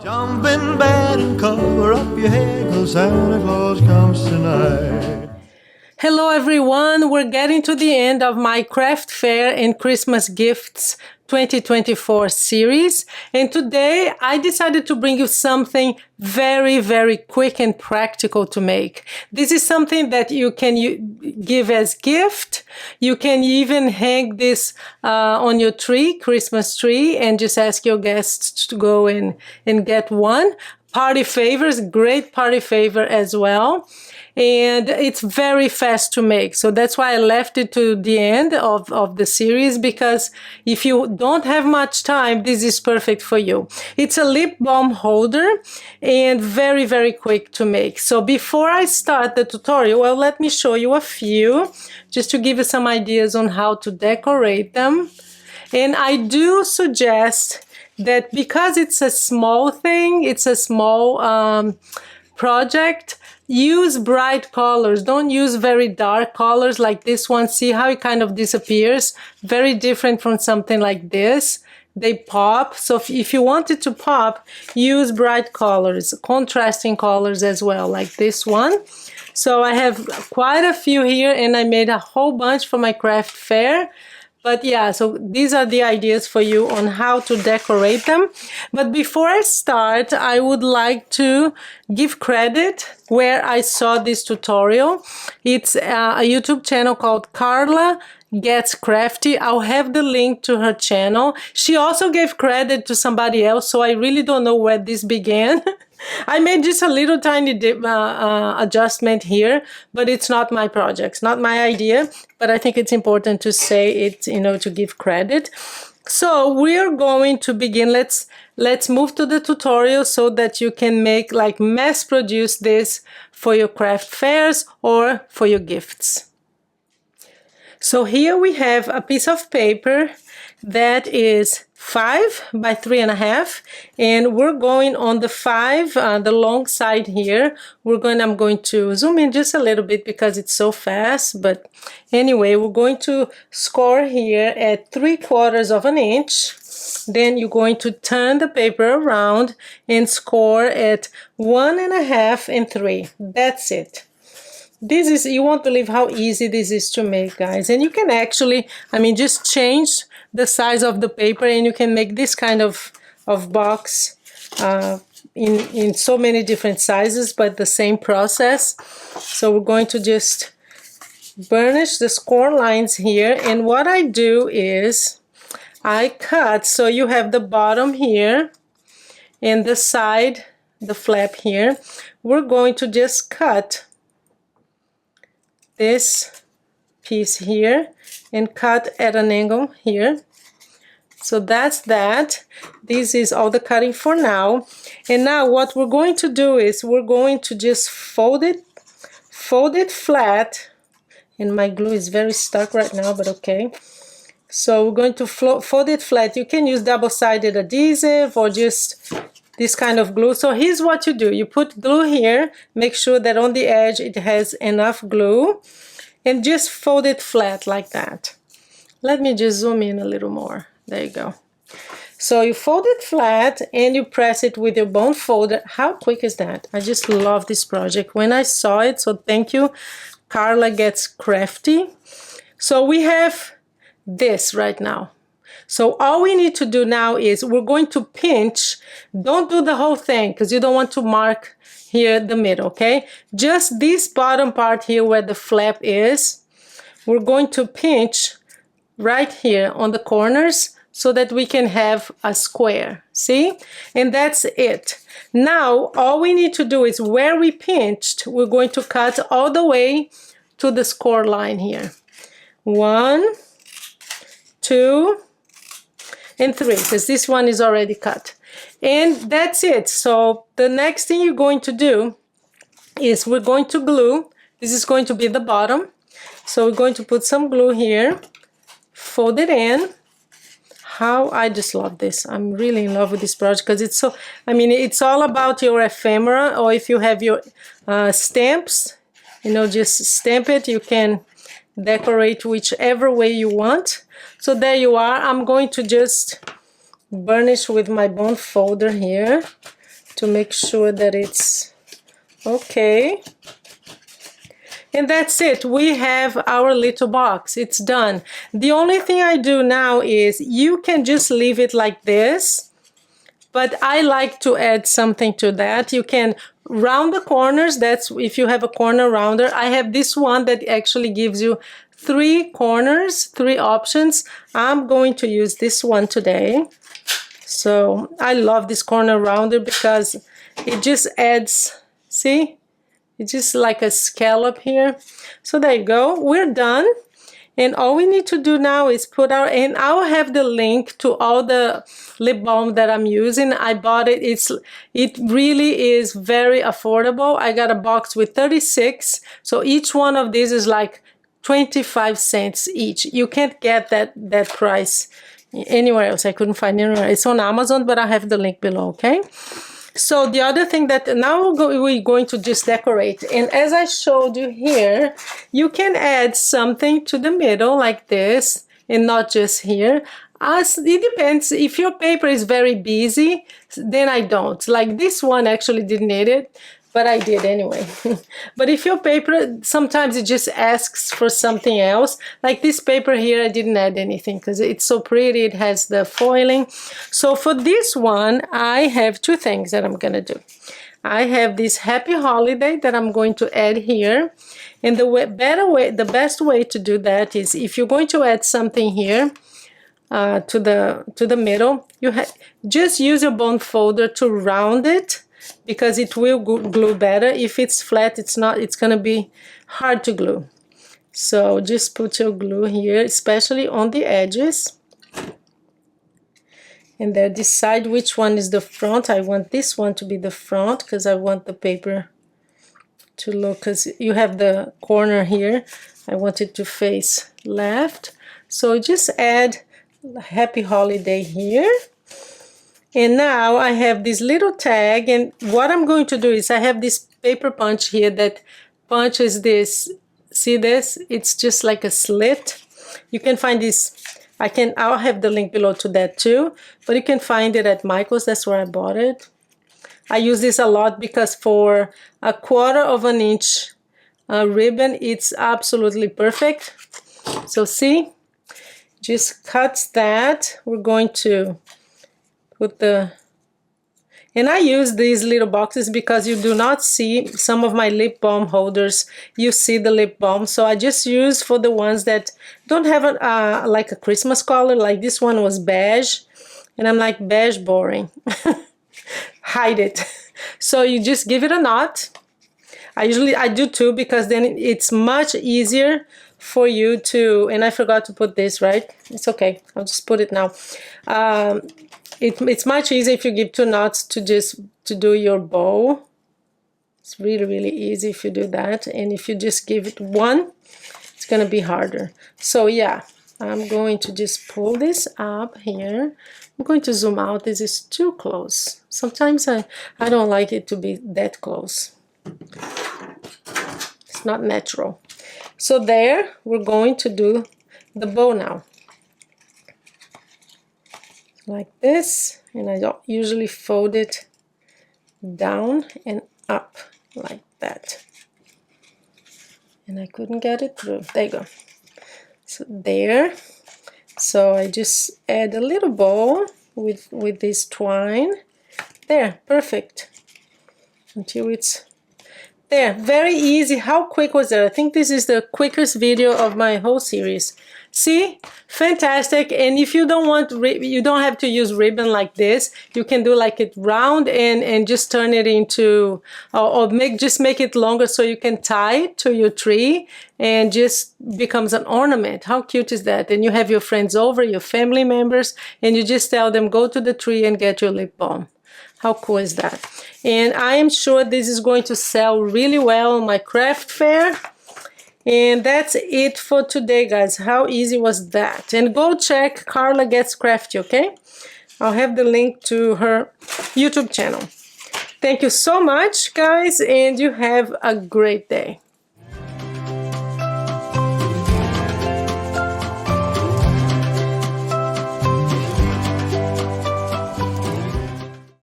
Jump in bed and cover up your head, 'cause Santa Claus comes tonight. Hello everyone, we're getting to the end of my craft fair and Christmas gifts 2024 series, and today I decided to bring you something very quick and practical to make. This is something that you can give as gift. You can even hang this on your tree, Christmas tree, and just ask your guests to go and get one. Party favors, great party favor as well. And it's very fast to make. So that's why I left it to the end of the series, because if you don't have much time, this is perfect for you. It's a lip balm holder and very quick to make. So before I start the tutorial, well, let me show you a few just to give you some ideas on how to decorate them. And I do suggest that because it's a small thing, it's a small project, use bright colors. Don't use very dark colors like this one. See how it kind of disappears? Very different from something like this. They pop. So if you want it to pop, use bright colors, contrasting colors as well, like this one. So I have quite a few here, and I made a whole bunch for my craft fair. But yeah, so these are the ideas for you on how to decorate them. But before I start, I would like to give credit where I saw this tutorial. It's a YouTube channel called Carla Gets Crafty. I'll have the link to her channel. She also gave credit to somebody else, so I really don't know where this began. I made just a little tiny adjustment here, but it's not my project, it's not my idea, but I think it's important to say it, you know, to give credit. So we're going to begin. Let's move to the tutorial so that you can make, like, mass produce this for your craft fairs or for your gifts. So here we have a piece of paper that is 5 by 3.5, and we're going on the 5, the long side here. I'm going to zoom in just a little bit because it's so fast, but anyway, we're going to score here at 3/4 of an inch. Then you're going to turn the paper around and score at 1.5 and 3. That's it. This is, you won't believe how easy this is to make, guys. And you can actually, I mean, just change the size of the paper, and you can make this kind of box in so many different sizes, but the same process. So we're going to just burnish the score lines here, and what I do is I cut, so you have the bottom here and the side, the flap here. We're going to just cut this piece here and cut at an angle here. So that's that. This is all the cutting for now. And now what we're going to do is we're going to just fold it flat. And my glue is very stuck right now, but okay. So we're going to fold it flat. You can use double-sided adhesive or just this kind of glue. So here's what you do. You put glue here, make sure that on the edge it has enough glue, and just fold it flat like that. Let me just zoom in a little more. There you go. So you fold it flat and you press it with your bone folder. How quick is that? I just love this project when I saw it. So thank you, Carla Gets Crafty. So we have this right now. So all we need to do now is we're going to pinch. Don't do the whole thing because you don't want to mark here the middle, okay? Just this bottom part here where the flap is, we're going to pinch right here on the corners so that we can have a square, see? And that's it. Now, all we need to do is where we pinched, we're going to cut all the way to the score line here. 1, 2, and 3, because this one is already cut. And that's it. So the next thing you're going to do is we're going to glue. This is going to be the bottom. So we're going to put some glue here, fold it in. How I just love this. I'm really in love with this project because it's so, I mean, it's all about your ephemera, or if you have your stamps, you know, just stamp it. You can decorate whichever way you want. So there you are. I'm going to just burnish with my bone folder here. to make sure that it's okay. And that's it. We have our little box. It's done. The only thing I do now is you can just leave it like this, but I like to add something to that. You can round the corners. That's if you have a corner rounder. I have this one that actually gives you 3 corners, 3 options. I'm going to use this one today. So I love this corner rounder because it just adds, see? It's just like a scallop here. So there you go. We're done. And all we need to do now is put our, and I'll have the link to all the lip balm that I'm using. I bought it. It really is very affordable. I got a box with 36. So each one of these is like 25 cents each. You can't get that price anywhere else. I couldn't find anywhere. It's on Amazon, but I have the link below, okay? So the other thing that now we're going to just decorate, and as I showed you here, you can add something to the middle like this, and not just here. As it depends. If your paper is very busy, then I don't. Like this one actually didn't need it, but I did anyway. But if your paper, sometimes it just asks for something else. Like this paper here, I didn't add anything because it's so pretty. It has the foiling. So for this one, I have 2 things that I'm gonna do. I have this Happy Holiday that I'm going to add here. And the best way to do that is if you're going to add something here to the middle, just use your bond folder to round it, because it will glue better. If it's flat, it's gonna be hard to glue. So just put your glue here, especially on the edges. And then decide which one is the front. I want this one to be the front because I want the paper to look, because you have the corner here. I want it to face left. So just add Happy Holiday here. And now I have this little tag, and what I'm going to do is I have this paper punch here that punches this. See this? It's just like a slit. You can find this. I'll have the link below to that too, but you can find it at Michael's. That's where I bought it. I use this a lot because for a 1/4 of an inch ribbon, it's absolutely perfect. So see, just cuts that. We're going to put and I use these little boxes because you do not see some of my lip balm holders. You see the lip balm, so I just use for the ones that don't have like a Christmas color. Like this one was beige, and I'm like, beige boring. Hide it. So you just give it a knot. I do 2 because then it's much easier for you to, and I forgot to put this, right? It's okay. I'll just put it now. It's much easier if you give 2 knots to do your bow. It's really, really easy if you do that. And if you just give it 1, it's gonna be harder. So yeah, I'm going to just pull this up here. I'm going to zoom out. This is too close. Sometimes I don't like it to be that close. It's not natural. So there, we're going to do the bow now. Like this, and I don't usually fold it down and up like that. And I couldn't get it through. There you go. So there. So I just add a little bow with this twine. There, perfect. Until it's there. Very easy. How quick was that? I think this is the quickest video of my whole series. See? Fantastic. And if you don't want, you don't have to use ribbon like this. You can do like it round and just turn it into, or just make it longer so you can tie it to your tree and just becomes an ornament. How cute is that? And you have your friends over, your family members, and you just tell them, go to the tree and get your lip balm. How cool is that? And I am sure this is going to sell really well on my craft fair. And that's it for today, guys. How easy was that? And go check Carla Gets Crafty, okay? I'll have the link to her YouTube channel. Thank you so much, guys, and you have a great day.